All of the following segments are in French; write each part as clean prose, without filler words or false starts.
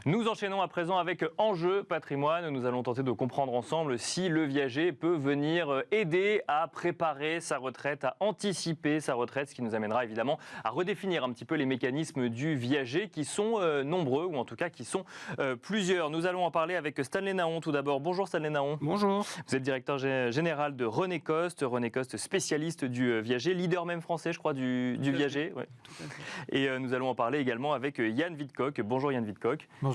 Nous enchaînons à présent avec Enjeu Patrimoine. Nous allons tenter de comprendre ensemble si le viager peut venir aider à préparer sa retraite, à anticiper sa retraite, ce qui nous amènera évidemment à redéfinir un petit peu les mécanismes du viager qui sont nombreux, ou en tout cas qui sont plusieurs. Nous allons en parler avec Stanley Naon tout d'abord. Bonjour Stanley Naon. Bonjour. Vous êtes directeur général de René Coste spécialiste du viager, leader même français je crois du viager. Ouais. Tout à fait. Et nous allons en parler également avec Yann Vidcock. Bonjour Yann Vidcock. Bonjour.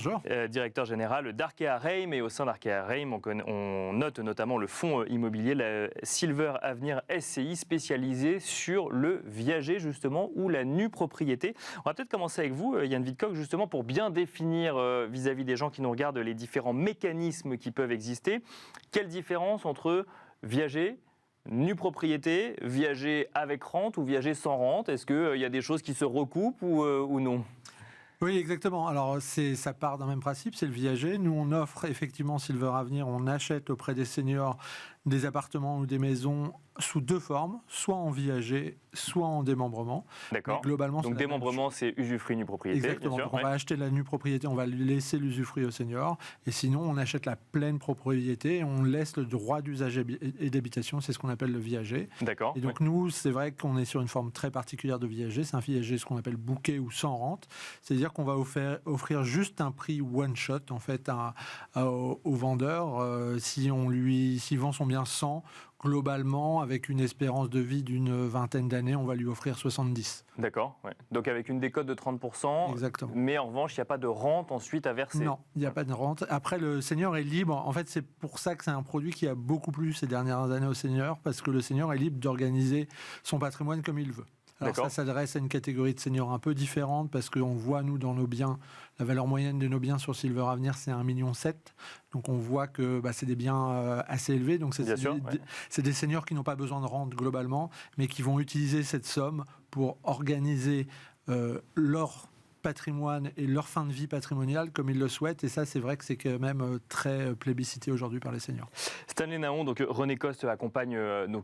Directeur général d'Arkea Reim, et au sein d'Arkea Reim, on note notamment le fonds immobilier, la Silver Avenir SCI, spécialisé sur le viager justement, ou la nue propriété. On va peut-être commencer avec vous, Yann Vidcock, justement pour bien définir vis-à-vis des gens qui nous regardent les différents mécanismes qui peuvent exister. Quelle différence entre viager, nue propriété, viager avec rente ou viager sans rente? Est-ce qu'il y a des choses qui se recoupent ou non? Oui, exactement. Alors, ça part d'un même principe, c'est le viager. Nous, on offre effectivement Silver Avenir, on achète auprès des seniors des appartements ou des maisons sous deux formes, soit en viager, soit en démembrement. D'accord. Mais globalement, donc démembrement, c'est usufruit nue propriété. Exactement. Bien sûr, donc on va acheter la nue propriété, on va laisser l'usufruit au senior. Et sinon, on achète la pleine propriété et on laisse le droit d'usage et d'habitation. C'est ce qu'on appelle le viager. D'accord. Et donc nous, c'est vrai qu'on est sur une forme très particulière de viager. C'est un viager, ce qu'on appelle bouquet ou sans rente. C'est-à-dire qu'on va offrir juste un prix one shot en fait au vendeur. S'il vend son bien 100, globalement, avec une espérance de vie d'une vingtaine d'années, on va lui offrir 70. D'accord. Ouais. Donc avec une décote de 30%. Exactement. Mais en revanche, il n'y a pas de rente ensuite à verser. Non, il n'y a pas de rente. Après, le senior est libre. En fait, c'est pour ça que c'est un produit qui a beaucoup plu ces dernières années au senior, parce que le senior est libre d'organiser son patrimoine comme il veut. Alors ça s'adresse à une catégorie de seniors un peu différente, parce qu'on voit, nous, dans nos biens, la valeur moyenne de nos biens sur Silver Avenir, c'est 1,7 million. Donc on voit que c'est des biens assez élevés. Donc c'est des seniors qui n'ont pas besoin de rente globalement, mais qui vont utiliser cette somme pour organiser leur patrimoine et leur fin de vie patrimoniale comme ils le souhaitent, et ça c'est vrai que c'est quand même très plébiscité aujourd'hui par les seniors. Stanley Naon, donc René Coste accompagne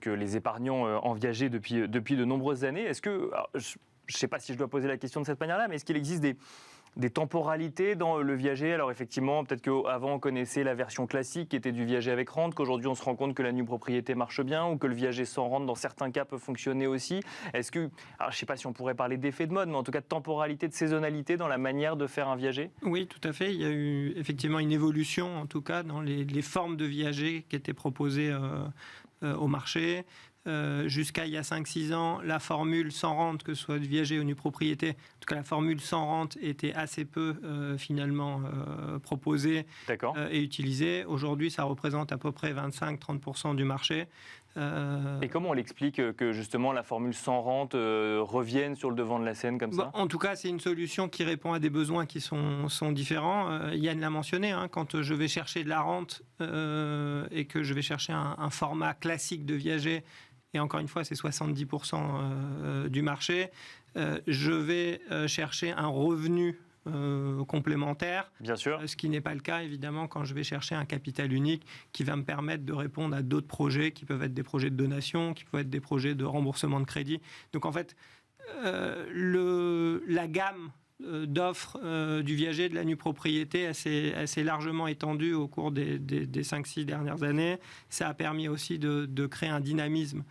les épargnants en viager depuis de nombreuses années. Est-ce que, je ne sais pas si je dois poser la question de cette manière-là, mais est-ce qu'il existe des temporalités dans le viager? Alors effectivement, peut-être qu'avant on connaissait la version classique qui était du viager avec rente, qu'aujourd'hui on se rend compte que la nue propriété marche bien, ou que le viager sans rente dans certains cas peut fonctionner aussi. Est-ce que, alors je ne sais pas si on pourrait parler d'effet de mode, mais en tout cas de temporalité, de saisonnalité dans la manière de faire un viager? Oui, tout à fait. Il y a eu effectivement une évolution, en tout cas, dans les formes de viager qui étaient proposées au marché. Jusqu'à il y a 5-6 ans, la formule sans rente, que ce soit de viager ou nue propriété, en tout cas la formule sans rente était assez peu finalement proposée et utilisée. Aujourd'hui, ça représente à peu près 25-30% du marché. Et comment on l'explique que justement la formule sans rente revienne sur le devant de la scène comme ça? En tout cas, c'est une solution qui répond à des besoins qui sont différents. Yann l'a mentionné, quand je vais chercher de la rente et que je vais chercher un format classique de viager, et encore une fois, c'est 70% du marché, je vais chercher un revenu complémentaire. Bien sûr. Ce qui n'est pas le cas, évidemment, quand je vais chercher un capital unique qui va me permettre de répondre à d'autres projets qui peuvent être des projets de donation, qui peuvent être des projets de remboursement de crédit. Donc, en fait, la gamme d'offres du viager, de la nue propriété assez largement étendue au cours des 5-6 dernières années. Ça a permis aussi de créer un dynamisme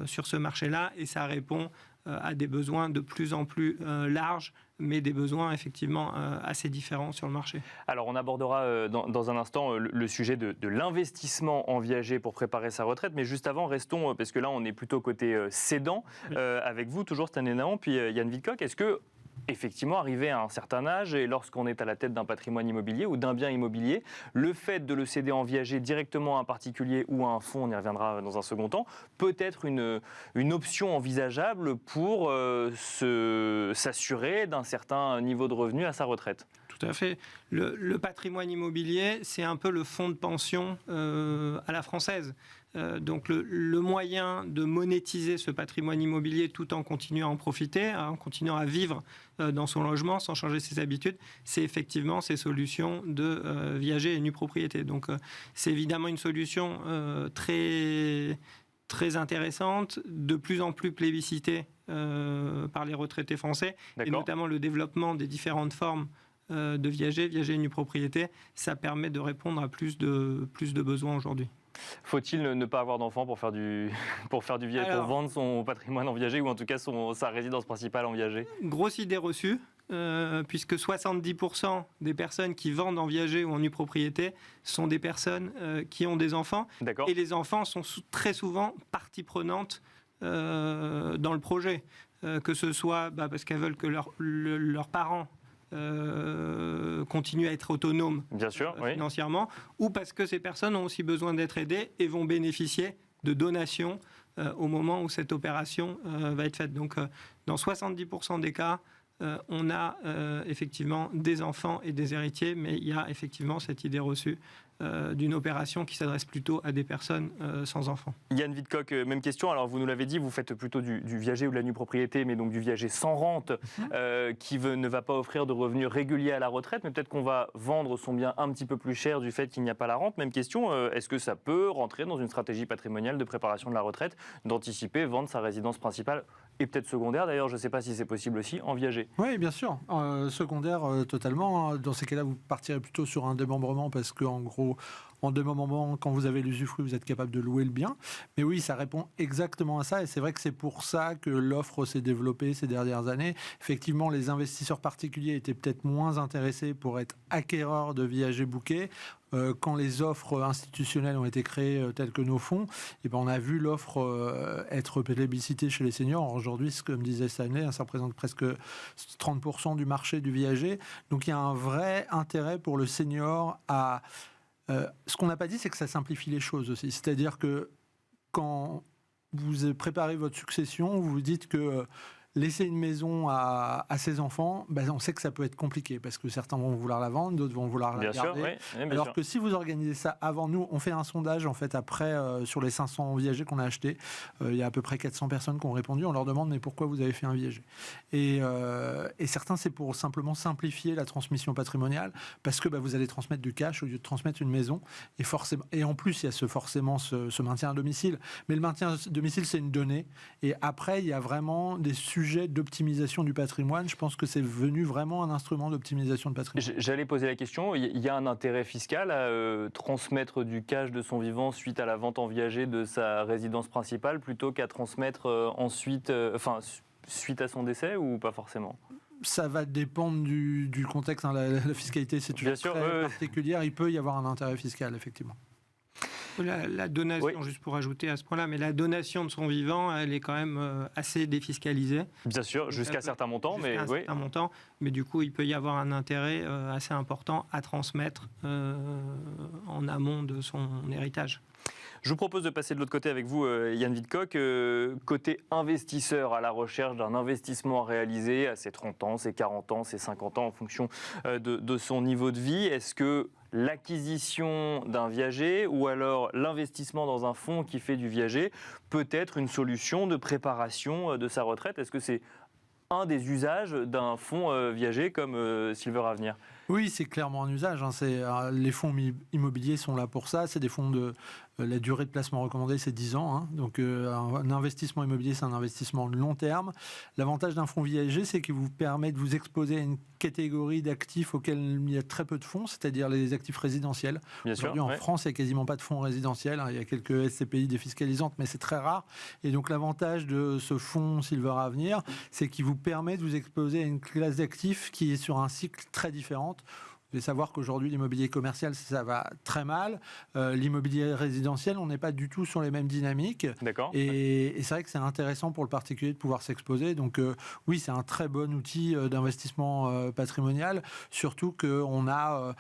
sur ce marché-là, et ça répond à des besoins de plus en plus larges, mais des besoins effectivement assez différents sur le marché. Alors on abordera dans un instant le sujet de l'investissement en viager pour préparer sa retraite, mais juste avant, restons, parce que là on est plutôt côté cédant, avec vous toujours Stanley Naon, puis Yann Vidcock. Est-ce que effectivement, arrivé à un certain âge, et lorsqu'on est à la tête d'un patrimoine immobilier ou d'un bien immobilier, le fait de le céder en viager directement à un particulier ou à un fonds, on y reviendra dans un second temps, peut être une option envisageable pour s'assurer d'un certain niveau de revenu à sa retraite? Tout à fait. Le patrimoine immobilier, c'est un peu le fonds de pension à la française. Donc le moyen de monétiser ce patrimoine immobilier tout en continuant à en profiter, en continuant à vivre dans son logement sans changer ses habitudes, c'est effectivement ces solutions de viager et nue propriété. Donc c'est évidemment une solution très, très intéressante, de plus en plus plébiscitée par les retraités français, et notamment le développement des différentes formes de viager et nue propriété, ça permet de répondre à plus de besoins aujourd'hui. Faut-il ne pas avoir d'enfant pour faire du viager, pour vendre son patrimoine en viager ou en tout cas sa résidence principale en viager? Grosse idée reçue, puisque 70% des personnes qui vendent en viager ou en nue propriété sont des personnes qui ont des enfants. D'accord. Et les enfants sont très souvent partie prenante dans le projet. Que ce soit parce qu'elles veulent que leurs parents continuent à être autonomes Bien sûr, financièrement, ou parce que ces personnes ont aussi besoin d'être aidées et vont bénéficier de donations au moment où cette opération va être faite. Donc, dans 70% des cas, on a effectivement des enfants et des héritiers, mais il y a effectivement cette idée reçue d'une opération qui s'adresse plutôt à des personnes sans enfants. Yann Vidcock, même question. Alors, vous nous l'avez dit, vous faites plutôt du viager ou de la nue propriété, mais donc du viager sans rente, qui ne va pas offrir de revenus réguliers à la retraite, mais peut-être qu'on va vendre son bien un petit peu plus cher du fait qu'il n'y a pas la rente. Même question, est-ce que ça peut rentrer dans une stratégie patrimoniale de préparation de la retraite, d'anticiper, vendre sa résidence principale et peut-être secondaire, d'ailleurs, je ne sais pas si c'est possible aussi, en viager? Oui, bien sûr. Secondaire, totalement. Dans ces cas-là, vous partirez plutôt sur un démembrement parce qu'en gros, en démembrement, quand vous avez l'usufruit, vous êtes capable de louer le bien. Mais oui, ça répond exactement à ça. Et c'est vrai que c'est pour ça que l'offre s'est développée ces dernières années. Effectivement, les investisseurs particuliers étaient peut-être moins intéressés pour être acquéreurs de viagers bouquets. Quand les offres institutionnelles ont été créées telles que nos fonds, et ben on a vu l'offre être plébiscitée chez les seniors. Aujourd'hui, comme disait Stanley, ça représente presque 30% du marché du viager. Donc il y a un vrai intérêt pour le senior à... ce qu'on n'a pas dit, c'est que ça simplifie les choses aussi. C'est-à-dire que quand vous préparez votre succession, vous vous dites que... laisser une maison à ses enfants, on sait que ça peut être compliqué parce que certains vont vouloir la vendre, d'autres vont vouloir la garder. Alors que si vous organisez ça avant, nous, on fait un sondage en fait après sur les 500 viagers qu'on a achetés. Il y a à peu près 400 personnes qui ont répondu. On leur demande mais pourquoi vous avez fait un viager et certains, c'est pour simplement simplifier la transmission patrimoniale parce que vous allez transmettre du cash au lieu de transmettre une maison et en plus il y a ce maintien à domicile. Mais le maintien à domicile, c'est une donnée et après il y a vraiment des sujets d'optimisation du patrimoine. Je pense que c'est devenu vraiment un instrument d'optimisation de patrimoine. J'allais poser la question, il y a un intérêt fiscal à transmettre du cash de son vivant suite à la vente en viager de sa résidence principale plutôt qu'à transmettre ensuite, suite à son décès ou pas forcément? Ça va dépendre du contexte. La fiscalité, c'est toujours très particulière. Il peut y avoir un intérêt fiscal, effectivement. La donation, juste pour ajouter à ce point-là, mais la donation de son vivant, elle est quand même assez défiscalisée. Bien sûr, jusqu'à certains montants, mais du coup, il peut y avoir un intérêt assez important à transmettre en amont de son héritage. Je vous propose de passer de l'autre côté avec vous, Yann Vidcock. Côté investisseur à la recherche d'un investissement à réaliser à ses 30 ans, ses 40 ans, ses 50 ans en fonction de son niveau de vie, est-ce que l'acquisition d'un viager ou alors l'investissement dans un fonds qui fait du viager peut être une solution de préparation de sa retraite? Est-ce que c'est un des usages d'un fonds viager comme Silver Avenir? Oui, c'est clairement un usage. Les fonds immobiliers sont là pour ça. C'est des fonds la durée de placement recommandée, c'est 10 ans. Donc, un investissement immobilier, c'est un investissement de long terme. L'avantage d'un fonds viager, c'est qu'il vous permet de vous exposer à une catégorie d'actifs auxquels il y a très peu de fonds, c'est-à-dire les actifs résidentiels. Aujourd'hui, en France, il n'y a quasiment pas de fonds résidentiels. Il y a quelques SCPI défiscalisantes, mais c'est très rare. Et donc, l'avantage de ce fonds Silver Avenir, c'est qu'il vous permet de vous exposer à une classe d'actifs qui est sur un cycle très différent. Vous devez savoir qu'aujourd'hui, l'immobilier commercial, ça va très mal. L'immobilier résidentiel, on n'est pas du tout sur les mêmes dynamiques. D'accord. Et c'est vrai que c'est intéressant pour le particulier de pouvoir s'exposer. Donc oui, c'est un très bon outil d'investissement patrimonial. Surtout qu'on a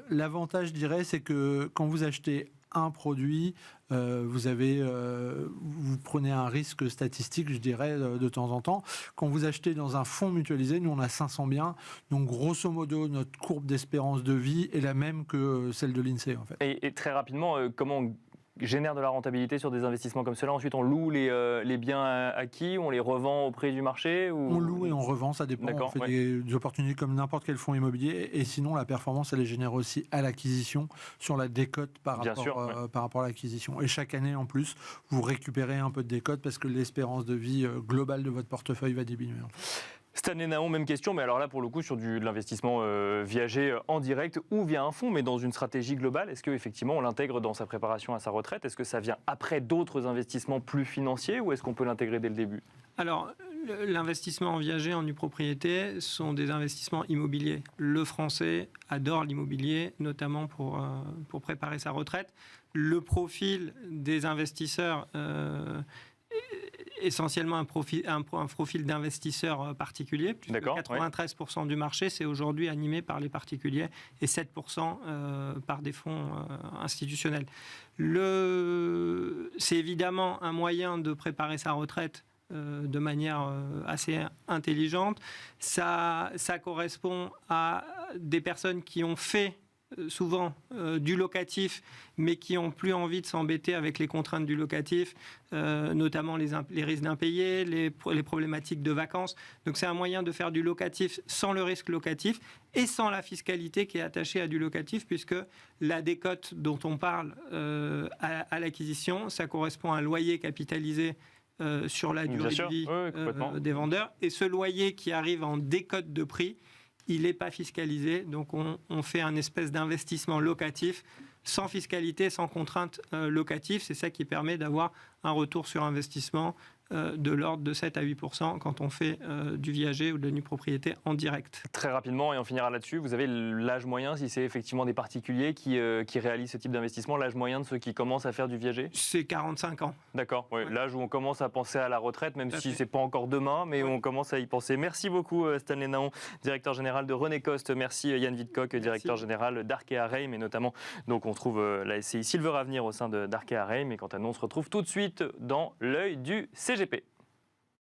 l'avantage, je dirais, c'est que quand vous achetez un produit, vous prenez un risque statistique, je dirais, de temps en temps. Quand vous achetez dans un fonds mutualisé, nous on a 500 biens, donc grosso modo notre courbe d'espérance de vie est la même que celle de l'INSEE en fait. Et très rapidement, comment on génère de la rentabilité sur des investissements comme cela? Ensuite, on loue les biens acquis, on les revend au prix du marché ou... On loue et on revend, ça dépend. On fait des opportunités comme n'importe quel fonds immobilier. Et sinon, la performance, elle est générée aussi à l'acquisition, sur la décote par rapport à l'acquisition. Et chaque année, en plus, vous récupérez un peu de décote parce que l'espérance de vie globale de votre portefeuille va diminuer. Stanley Naon, même question, mais alors là, pour le coup, sur de l'investissement viager en direct ou via un fonds, mais dans une stratégie globale, est-ce qu'effectivement, on l'intègre dans sa préparation à sa retraite? Est-ce que ça vient après d'autres investissements plus financiers ou est-ce qu'on peut l'intégrer dès le début? Alors, l'investissement en viager, en nue propriété, sont des investissements immobiliers. Le Français adore l'immobilier, notamment pour préparer sa retraite. Le profil des investisseurs essentiellement un profil d'investisseurs particuliers. 93% du marché, c'est aujourd'hui animé par les particuliers et 7% par des fonds institutionnels. C'est évidemment un moyen de préparer sa retraite de manière assez intelligente. Ça correspond à des personnes qui ont fait souvent du locatif, mais qui n'ont plus envie de s'embêter avec les contraintes du locatif, notamment les risques d'impayés, les problématiques de vacances. Donc c'est un moyen de faire du locatif sans le risque locatif et sans la fiscalité qui est attachée à du locatif, puisque la décote dont on parle à l'acquisition, ça correspond à un loyer capitalisé sur la durée de vie des vendeurs. Et ce loyer qui arrive en décote de prix, il n'est pas fiscalisé, donc on fait un espèce d'investissement locatif sans fiscalité, sans contrainte locative. C'est ça qui permet d'avoir un retour sur investissement de l'ordre de 7 à 8% quand on fait du viager ou de la nue propriété en direct. Très rapidement, et on finira là-dessus, vous avez l'âge moyen, si c'est effectivement des particuliers qui réalisent ce type d'investissement, l'âge moyen de ceux qui commencent à faire du viager? C'est 45 ans. D'accord, ouais. L'âge où on commence à penser à la retraite, même si ce n'est pas encore demain, mais où on commence à y penser. Merci beaucoup Stanley Naon, directeur général de René Coste. Merci Yann Wittkok, directeur général d'Arkea Reim, et notamment, donc on trouve la SCI Silver Avenir au sein d'Arkea Reim. Et quant à nous, on se retrouve tout de suite dans l'œil du CGP.